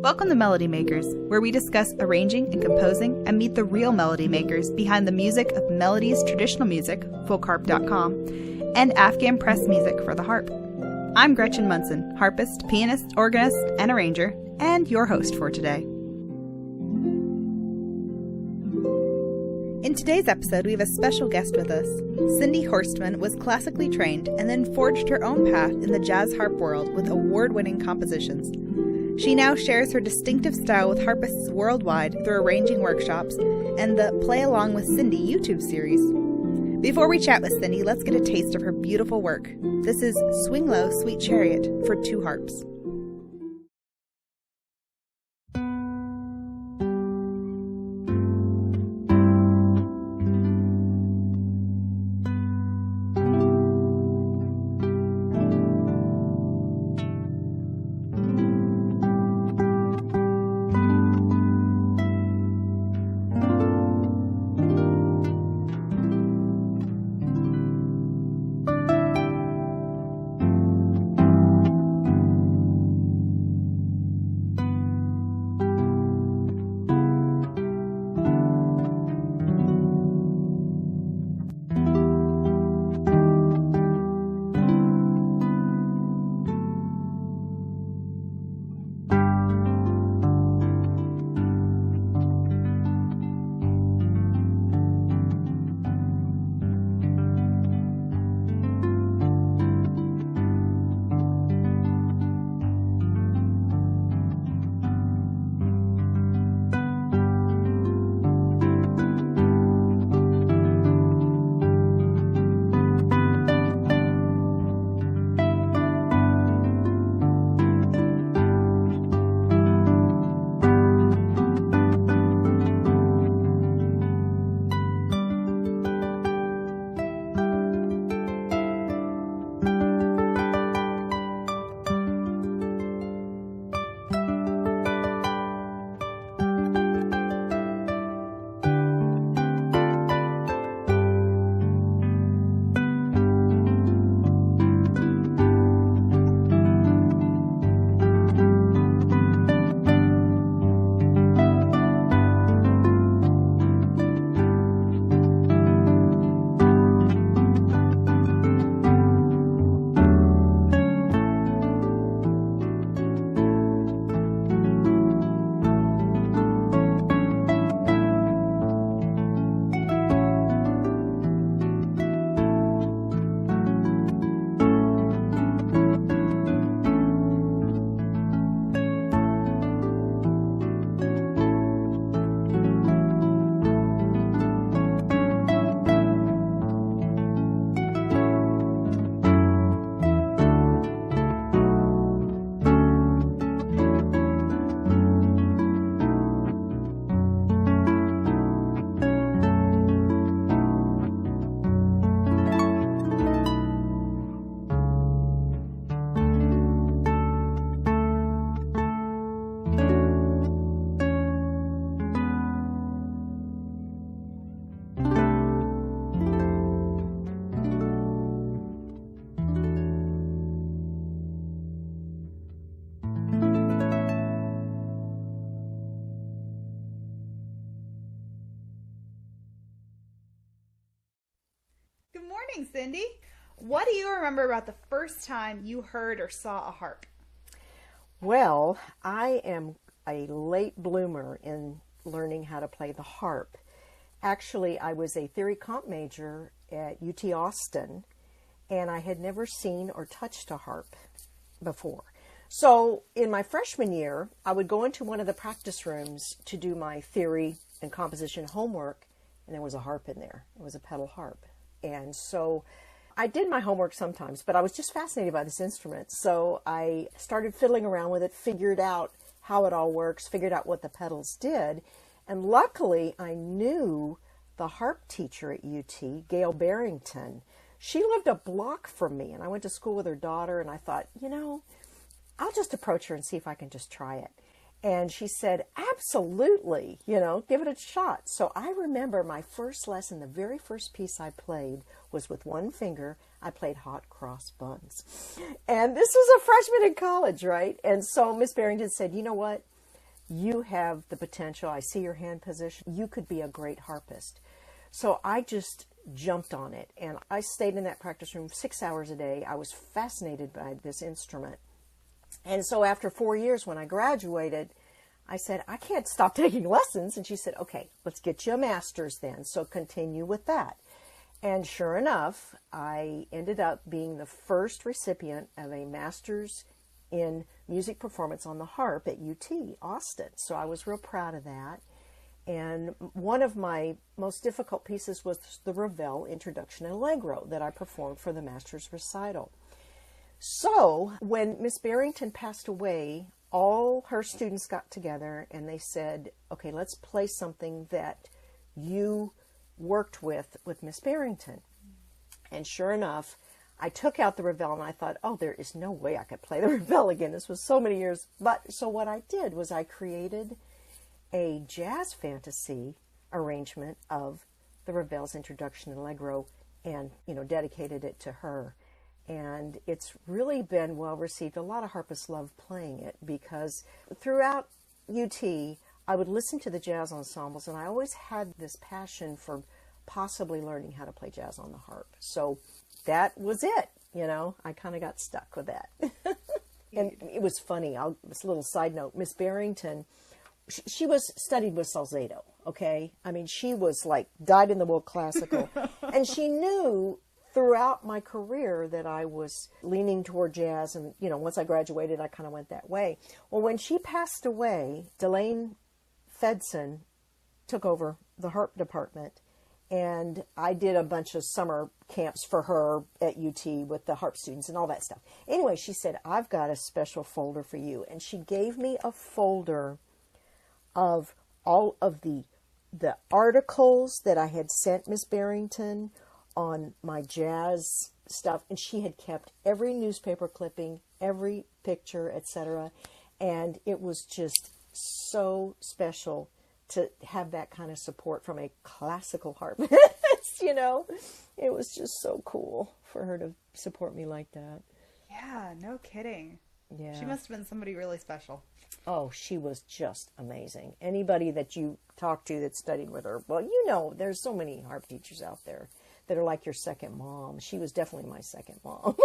Welcome to Melody Makers, where we discuss arranging and composing and meet the real melody makers behind the music of Melody's traditional music, folkharp.com, and Afghan press music for the harp. I'm Gretchen Monson, harpist, pianist, organist, and arranger, and your host for today. In today's episode, we have a special guest with us. Cindy Horstman was classically trained and then forged her own path in the jazz harp world with award-winning compositions. She now shares her distinctive style with harpists worldwide through arranging workshops and the Play Along with Cindy YouTube series. Before we chat with Cindy, let's get a taste of her beautiful work. This is Swing Low, Sweet Chariot for two harps. Good morning, Cindy. What do you remember about the first time you heard or saw a harp? Well, I am a late bloomer in learning how to play the harp. Actually, I was a theory comp major at UT Austin, and I had never seen or touched a harp before. So in my freshman year, I would go into one of the practice rooms to do my theory and composition homework, and there was a harp in there. It was a pedal harp. And so I did my homework sometimes, but I was just fascinated by this instrument. So I started fiddling around with it, figured out how it all works, figured out what the pedals did. And luckily, I knew the harp teacher at UT, Gail Barrington. She lived a block from me, and I went to school with her daughter, and I thought, I'll just approach her and see if I can just try it. And she said, absolutely, give it a shot. So I remember my first lesson, the very first piece I played was with one finger. I played hot cross buns. And this was a freshman in college, right? And so Miss Barrington said, you know what? you have the potential. I see your hand position. You could be a great harpist. So I just jumped on it, and I stayed in that practice room 6 hours a day. I was fascinated by this instrument. And so after 4 years, when I graduated, I said, I can't stop taking lessons. And she said, okay, let's get you a master's then. So continue with that. And sure enough, I ended up being the first recipient of a master's in music performance on the harp at UT Austin. So I was real proud of that. And one of my most difficult pieces was the Ravel Introduction and Allegro that I performed for the master's recital. So when Miss Barrington passed away, all her students got together and they said, okay, let's play something that you worked with Miss Barrington. And sure enough, I took out the Ravel and I thought, oh, there is no way I could play the Ravel again. This was so many years. But so what I did was I created a jazz fantasy arrangement of the Ravel's Introduction and Allegro and, dedicated it to her. And it's really been well received. A lot of harpists love playing it because throughout UT, I would listen to the jazz ensembles, and I always had this passion for possibly learning how to play jazz on the harp. So that was it. I kind of got stuck with that. And it was funny. This little side note, Miss Barrington, she was studied with Salzedo, okay? I mean, she was like dyed-in-the-wool classical. And she knew throughout my career that I was leaning toward jazz. And, once I graduated, I kind of went that way. Well, when she passed away, Delane Fedson took over the harp department. And I did a bunch of summer camps for her at UT with the harp students and all that stuff. Anyway, she said, I've got a special folder for you. And she gave me a folder of all of the articles that I had sent Miss Barrington on my jazz stuff. And she had kept every newspaper clipping, every picture, etc. And it was just so special to have that kind of support from a classical harpist, It was just so cool for her to support me like that. Yeah, no kidding. Yeah. She must have been somebody really special. Oh, she was just amazing. Anybody that you talk to that studied with her, well, there's so many harp teachers out there that are like your second mom. She was definitely my second mom.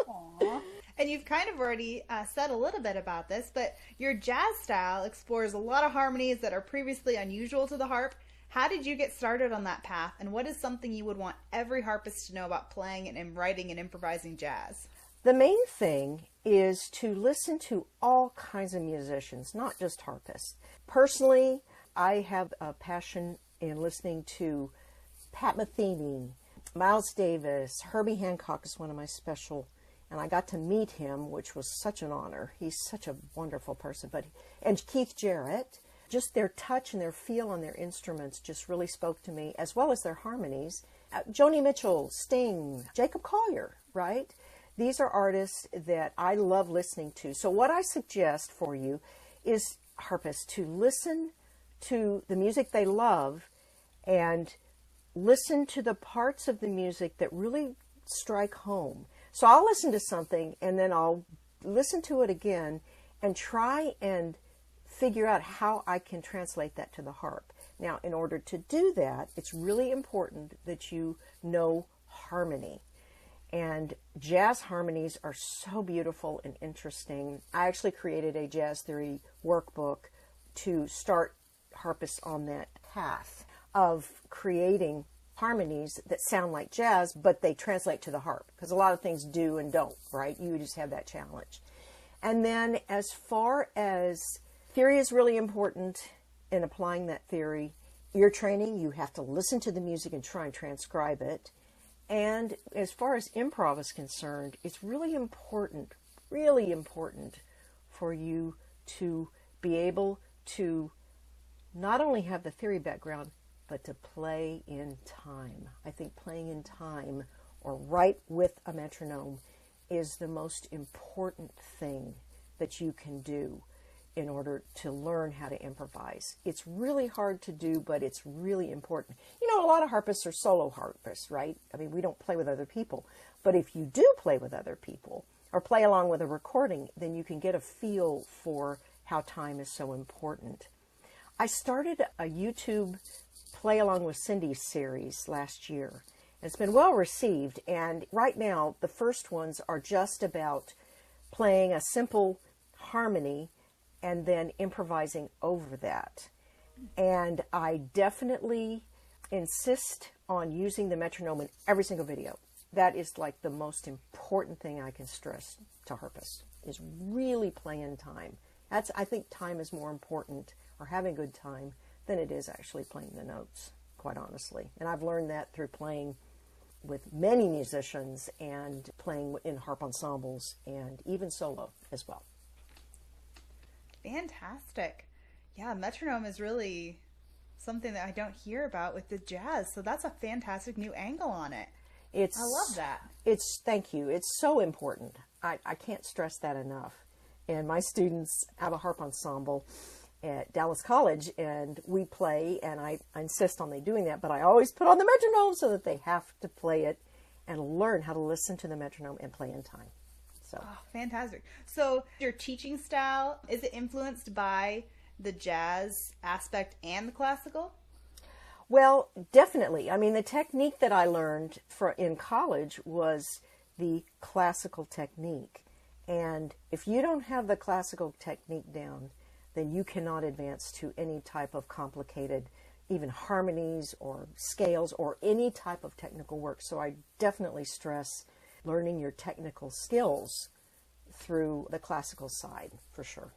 Aww. And you've kind of already said a little bit about this, but your jazz style explores a lot of harmonies that are previously unusual to the harp. How did you get started on that path, and what is something you would want every harpist to know about playing and writing and improvising jazz? The main thing is to listen to all kinds of musicians, not just harpists. Personally, I have a passion in listening to Pat Metheny, Miles Davis. Herbie Hancock is one of my special, and I got to meet him, which was such an honor. He's such a wonderful person. And Keith Jarrett, just their touch and their feel on their instruments just really spoke to me, as well as their harmonies. Joni Mitchell, Sting, Jacob Collier, right? These are artists that I love listening to. So what I suggest for you is, harpists, to listen to the music they love and listen to the parts of the music that really strike home. So I'll listen to something and then I'll listen to it again and try and figure out how I can translate that to the harp. Now, in order to do that, it's really important that you know harmony. And jazz harmonies are so beautiful and interesting. I actually created a jazz theory workbook to start harpists on that path of creating harmonies that sound like jazz, but they translate to the harp, because a lot of things do and don't, right? You just have that challenge. And then as far as theory is really important in applying that theory, ear training, you have to listen to the music and try and transcribe it. And as far as improv is concerned, it's really important for you to be able to not only have the theory background, but to play in time. I think playing in time or right with a metronome is the most important thing that you can do in order to learn how to improvise. It's really hard to do, but it's really important. A lot of harpists are solo harpists, right? I mean, we don't play with other people. But if you do play with other people or play along with a recording, then you can get a feel for how time is so important. I started a YouTube Play Along with Cindy series last year. It's been well received, and right now the first ones are just about playing a simple harmony and then improvising over that. And I definitely insist on using the metronome in every single video. That is like the most important thing I can stress to harpists, is really playing time. I think time is more important, or having a good time, than it is actually playing the notes, quite honestly. And I've learned that through playing with many musicians and playing in harp ensembles and even solo as well. Fantastic. Yeah, metronome is really something that I don't hear about with the jazz, so that's a fantastic new angle on it. I love that. Thank you. It's so important. I can't stress that enough. And my students have a harp ensemble at Dallas College, and we play, and I insist on they doing that, but I always put on the metronome so that they have to play it and learn how to listen to the metronome and play in time. So fantastic. So your teaching style, is it influenced by the jazz aspect and the classical? Well, definitely. I mean, the technique that I learned in college was the classical technique. And if you don't have the classical technique down, then you cannot advance to any type of complicated, even harmonies or scales or any type of technical work. So I definitely stress learning your technical skills through the classical side, for sure.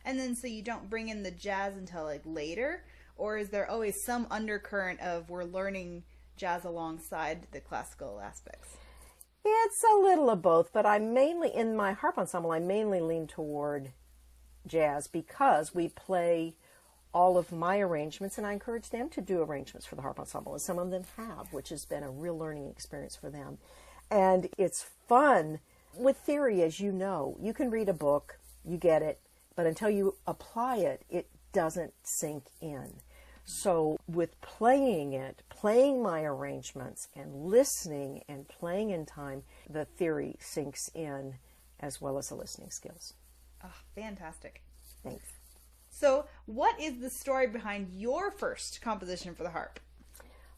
And then so you don't bring in the jazz until like later? Or is there always some undercurrent of we're learning jazz alongside the classical aspects? It's a little of both, but in my harp ensemble, I mainly lean toward jazz because we play all of my arrangements, and I encourage them to do arrangements for the harp ensemble, and some of them have, which has been a real learning experience for them. And it's fun. With theory, as you know, you can read a book, you get it, but until you apply it, it doesn't sink in. So with playing my arrangements and listening and playing in time, the theory sinks in as well as the listening skills. Oh, fantastic. Thanks. So what is the story behind your first composition for the harp?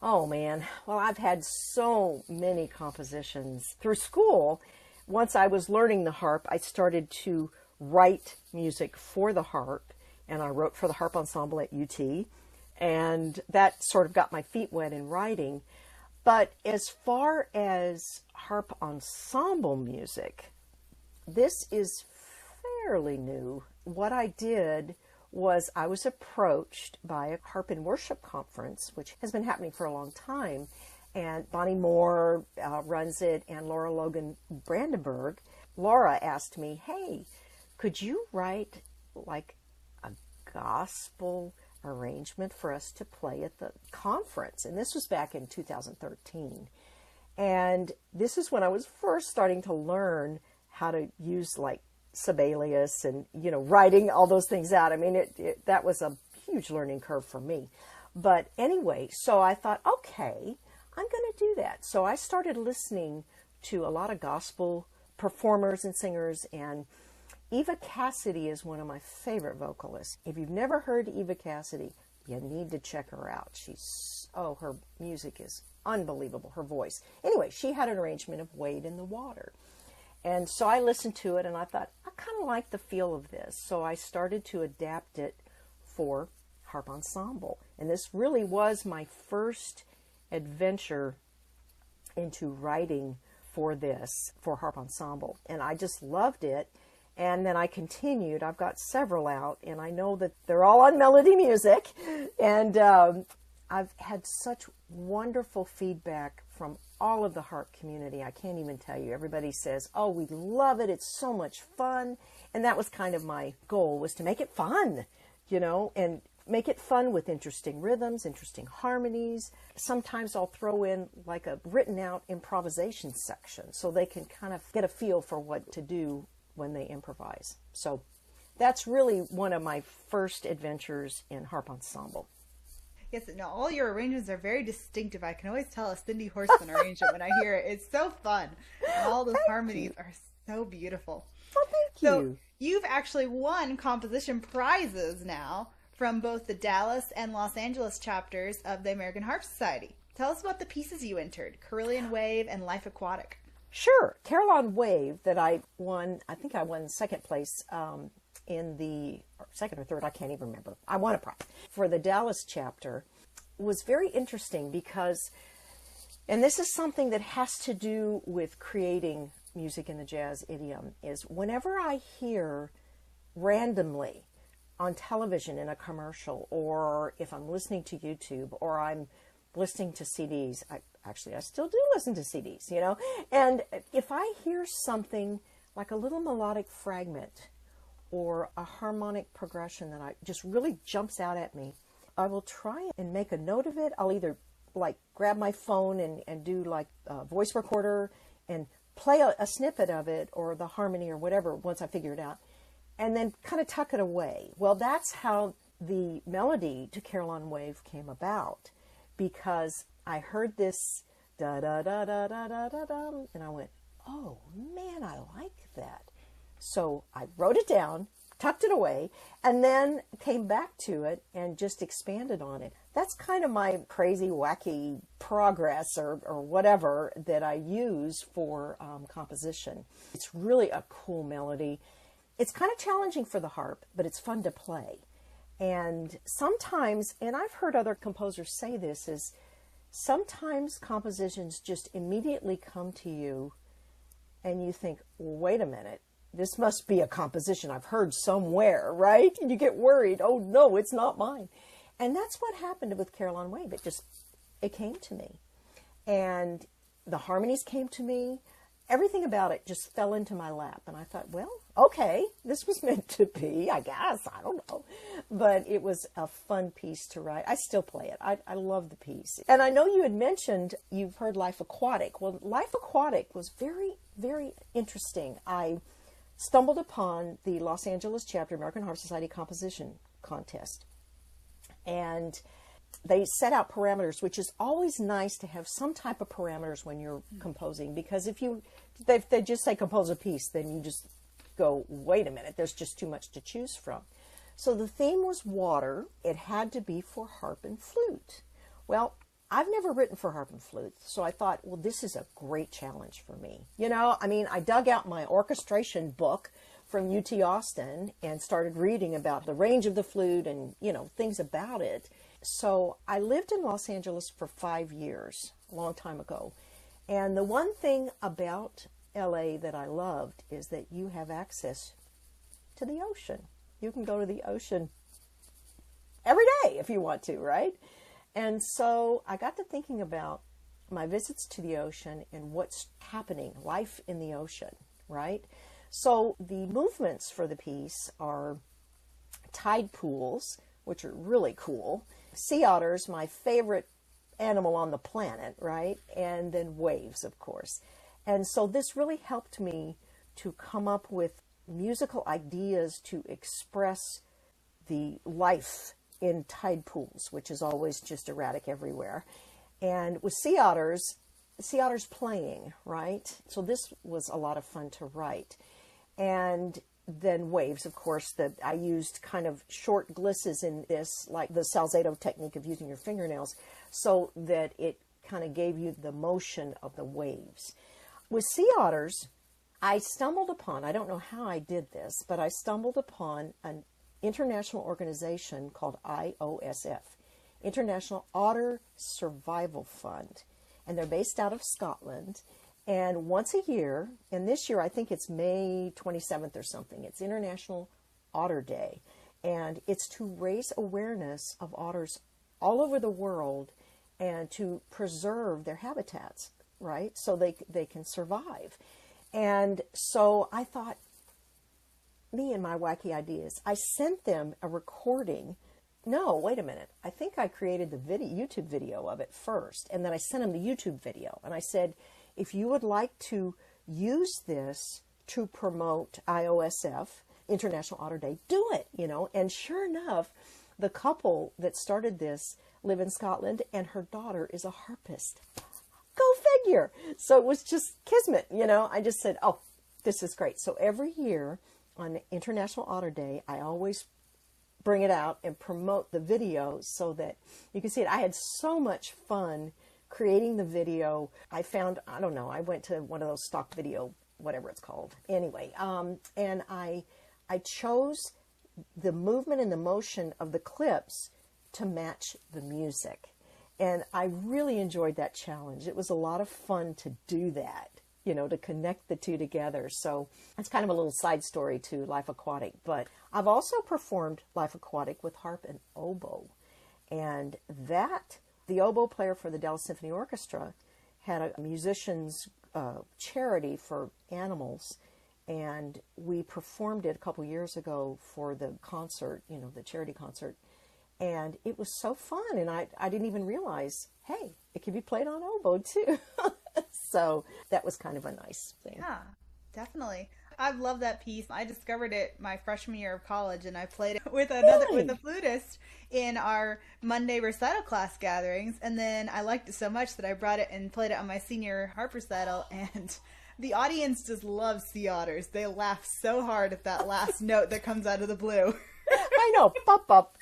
Oh, man. Well, I've had so many compositions through school. Once I was learning the harp, I started to write music for the harp, and I wrote for the harp ensemble at UT, and that sort of got my feet wet in writing. But as far as harp ensemble music, this is fairly new. What I did was I was approached by a harp and worship conference, which has been happening for a long time, and Bonnie Moore runs it, and Laura Logan Brandenburg. Laura asked me, hey, could you write like a gospel arrangement for us to play at the conference? And this was back in 2013. And this is when I was first starting to learn how to use like Sibelius and, writing all those things out. I mean, that was a huge learning curve for me. But anyway, so I thought, okay, I'm going to do that. So I started listening to a lot of gospel performers and singers, and Eva Cassidy is one of my favorite vocalists. If you've never heard Eva Cassidy, you need to check her out. Her music is unbelievable, her voice. Anyway, she had an arrangement of Wade in the Water. And so I listened to it, and I thought, I kind of like the feel of this. So I started to adapt it for harp ensemble. And this really was my first adventure into writing for harp ensemble. And I just loved it. And then I continued. I've got several out, and I know that they're all on Melody Music. And I've had such wonderful feedback from all of the harp community. I can't even tell you. Everybody says, oh, we love it. It's so much fun. And that was kind of my goal, was to make it fun, and make it fun with interesting rhythms, interesting harmonies. Sometimes I'll throw in like a written out improvisation section so they can kind of get a feel for what to do when they improvise. So that's really one of my first adventures in harp ensemble. Yes, no, all your arrangements are very distinctive. I can always tell a Cindy Horstman arrangement when I hear it. It's so fun. And all those harmonies are so beautiful. Well, thank you. You've actually won composition prizes now from both the Dallas and Los Angeles chapters of the American Harp Society. Tell us about the pieces you entered, Carolean Wave and Life Aquatic. Sure. Caroline Wave that I won, I think I won second place in the second or third, I can't even remember. I won a prize for the Dallas chapter, was very interesting because, and this is something that has to do with creating music in the jazz idiom, is whenever I hear randomly on television in a commercial, or if I'm listening to YouTube, or I'm listening to CDs, I still do listen to CDs, you know, and if I hear something like a little melodic fragment or a harmonic progression that just really jumps out at me, I will try and make a note of it. I'll either like grab my phone and do like a voice recorder and play a snippet of it or the harmony or whatever once I figure it out, and then kind of tuck it away. Well, that's how the melody to Caroline Wave came about, because I heard this da da da da da da da da, and I went, oh man, I like that. So I wrote it down, tucked it away, and then came back to it and just expanded on it. That's kind of my crazy, wacky progress or whatever that I use for composition. It's really a cool melody. It's kind of challenging for the harp, but it's fun to play. And sometimes, and I've heard other composers say this, is sometimes compositions just immediately come to you and you think, wait a minute, this must be a composition I've heard somewhere, right? And you get worried, oh no, it's not mine. And that's what happened with Caroline Wave. It came to me. And the harmonies came to me. Everything about it just fell into my lap. And I thought, well, okay, this was meant to be, I guess. I don't know. But it was a fun piece to write. I still play it. I love the piece. And I know you had mentioned you've heard Life Aquatic. Well, Life Aquatic was very, very interesting. I stumbled upon the Los Angeles chapter American Harp Society composition contest. And they set out parameters, which is always nice to have some type of parameters when you're composing, because if they just say compose a piece, then you just go, wait a minute, there's just too much to choose from. So the theme was water. It had to be for harp and flute. Well, I've never written for harp and flute, so I thought, well, this is a great challenge for me. You know, I mean, I dug out my orchestration book from UT Austin and started reading about the range of the flute and, you know, things about it. So I lived in Los Angeles for 5 years, a long time ago. And the one thing about LA that I loved is that you have access to the ocean. You can go to the ocean every day if you want to, right? And so I got to thinking about my visits to the ocean and what's happening, life in the ocean, right? So the movements for the piece are tide pools, which are really cool. Sea otters, my favorite animal on the planet, right? And then waves, of course. And so this really helped me to come up with musical ideas to express the life in tide pools, which is always just erratic everywhere. And with sea otters playing, right? So this was a lot of fun to write. And then waves, of course, that I used kind of short glisses in this, like the salzedo technique of using your fingernails, so that it kind of gave you the motion of the waves. With sea otters, I stumbled upon, I don't know how I did this, but I stumbled upon an international organization called IOSF, International Otter Survival Fund. And they're based out of Scotland. And once a year, and this year I think it's May 27th or something, it's International Otter Day. And it's to raise awareness of otters all over the world and to preserve their habitats, right? So they can survive. And so I thought, me and my wacky ideas, I sent them a recording. No, wait a minute. I think I created the YouTube video of it first, and then I sent them the YouTube video. And I said, if you would like to use this to promote IOSF, International Otter Day, do it, you know. And sure enough, the couple that started this live in Scotland, and her daughter is a harpist. Go figure. So it was just kismet, you know. I just said, oh, this is great. So every year on International Otter Day, I always bring it out and promote the video so that you can see it. I had so much fun creating the video. I found, I don't know, I went to one of those stock video, whatever it's called. Anyway, and I chose the movement and the motion of the clips to match the music. And I really enjoyed that challenge. It was a lot of fun to do that, you know, to connect the two together. So it's kind of a little side story to Life Aquatic. But I've also performed Life Aquatic with harp and oboe. And that, the oboe player for the Dallas Symphony Orchestra had a musician's charity for animals. And we performed it a couple years ago for the concert, you know, the charity concert. And it was so fun. And I didn't even realize, hey, it could be played on oboe too. So that was kind of a nice thing. Yeah, definitely. I love that piece. I discovered it my freshman year of college, and I played it with with a flutist in our Monday recital class gatherings. And then I liked it so much that I brought it and played it on my senior harp recital. And the audience just loves sea otters. They laugh so hard at that last note that comes out of the blue. I know, pop up.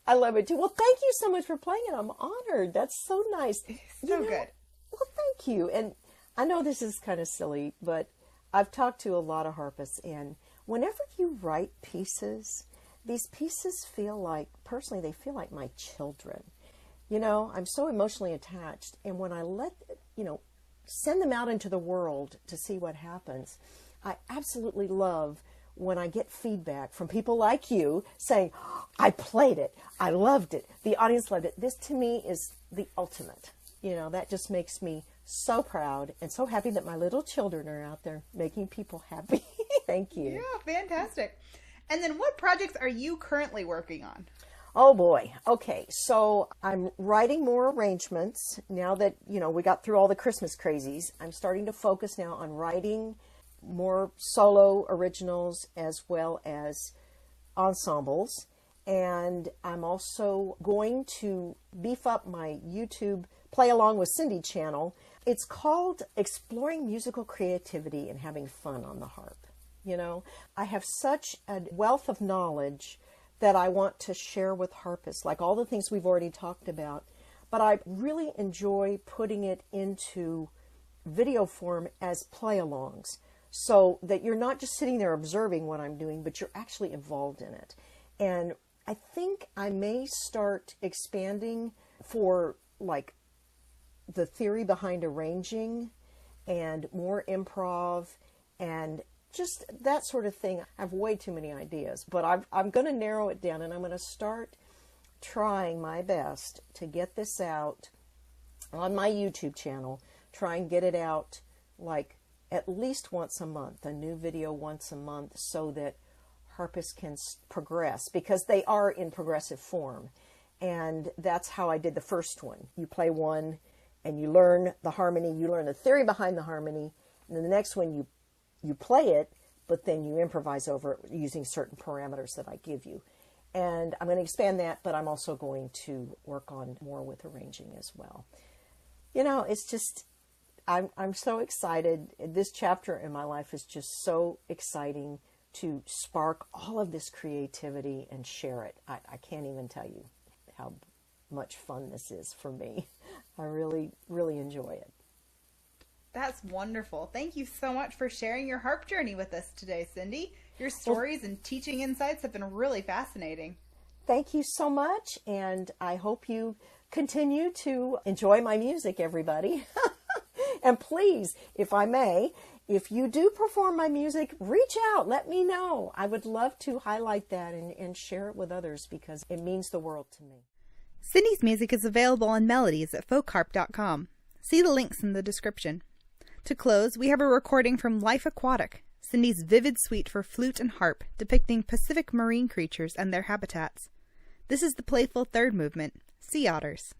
I love it too. Well, thank you so much for playing it. I'm honored. That's so nice. So good. Well, thank you. And I know this is kind of silly, but I've talked to a lot of harpists, and whenever you write pieces, these pieces feel like, personally, they feel like my children. You know, I'm so emotionally attached, and when I send them out into the world to see what happens, I absolutely love when I get feedback from people like you saying, I played it, I loved it, the audience loved it. This to me is the ultimate. You know, that just makes me so proud and so happy that my little children are out there making people happy. Thank you. Yeah, fantastic. And then what projects are you currently working on? Oh boy. Okay. So I'm writing more arrangements now that, you know, we got through all the Christmas crazies. I'm starting to focus now on writing more solo originals as well as ensembles. And I'm also going to beef up my YouTube Play Along with Cindy channel. It's called Exploring Musical Creativity and Having Fun on the Harp. You know, I have such a wealth of knowledge that I want to share with harpists, like all the things we've already talked about. But I really enjoy putting it into video form as play-alongs, so that you're not just sitting there observing what I'm doing, but you're actually involved in it. And I think I may start expanding for like the theory behind arranging and more improv and just that sort of thing. I have way too many ideas, but I'm going to narrow it down, and I'm going to start trying my best to get this out on my YouTube channel, try and get it out like at least once a month, a new video once a month, so that harpists can progress, because they are in progressive form. And that's how I did the first one. You play one and you learn the harmony, you learn the theory behind the harmony, and then the next one you play it, but then you improvise over it using certain parameters that I give you. And I'm going to expand that, but I'm also going to work on more with arranging as well. You know, it's just, I'm so excited. This chapter in my life is just so exciting to spark all of this creativity and share it. I can't even tell you how much fun this is for me. I really, really enjoy it. That's wonderful. Thank you so much for sharing your harp journey with us today, Cindy. Your stories and teaching insights have been really fascinating. Thank you so much, and I hope you continue to enjoy my music, everybody. And please, if I may, if you do perform my music, reach out, let me know. I would love to highlight that and share it with others, because it means the world to me. Cindy's music is available on melodies at folkharp.com. See the links in the description. To close, we have a recording from Life Aquatic, Cindy's vivid suite for flute and harp, depicting Pacific marine creatures and their habitats. This is the playful third movement, Sea Otters.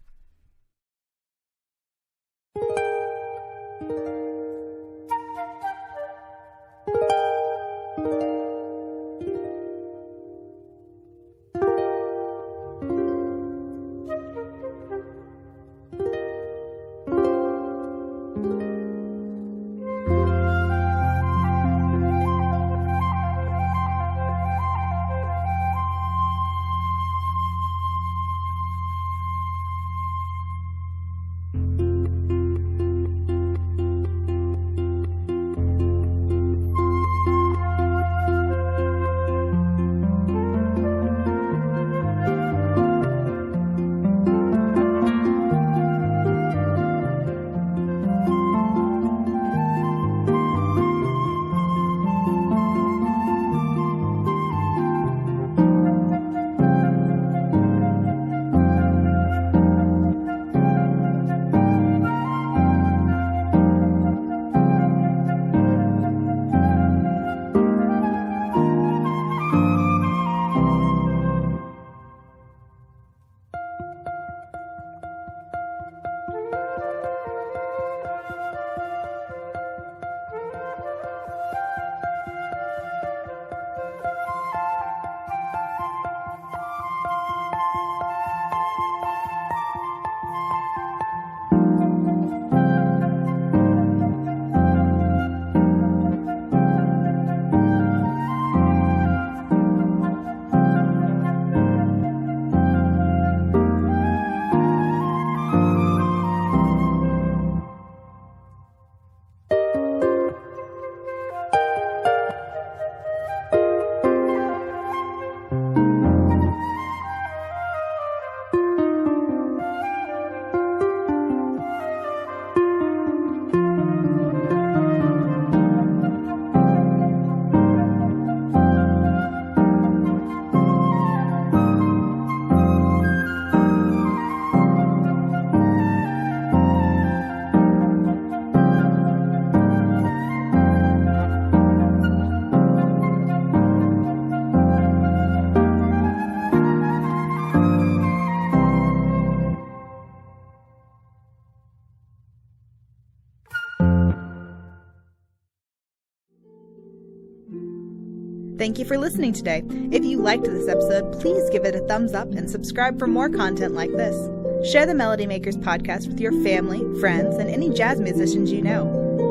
Thank you for listening today. If you liked this episode, please give it a thumbs up and subscribe for more content like this. Share the Melody Makers podcast with your family, friends, and any jazz musicians you know.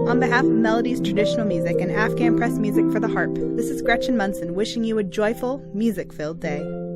On behalf of Melody's Traditional Music and Afghan Press Music for the Harp, this is Gretchen Monson wishing you a joyful, music-filled day.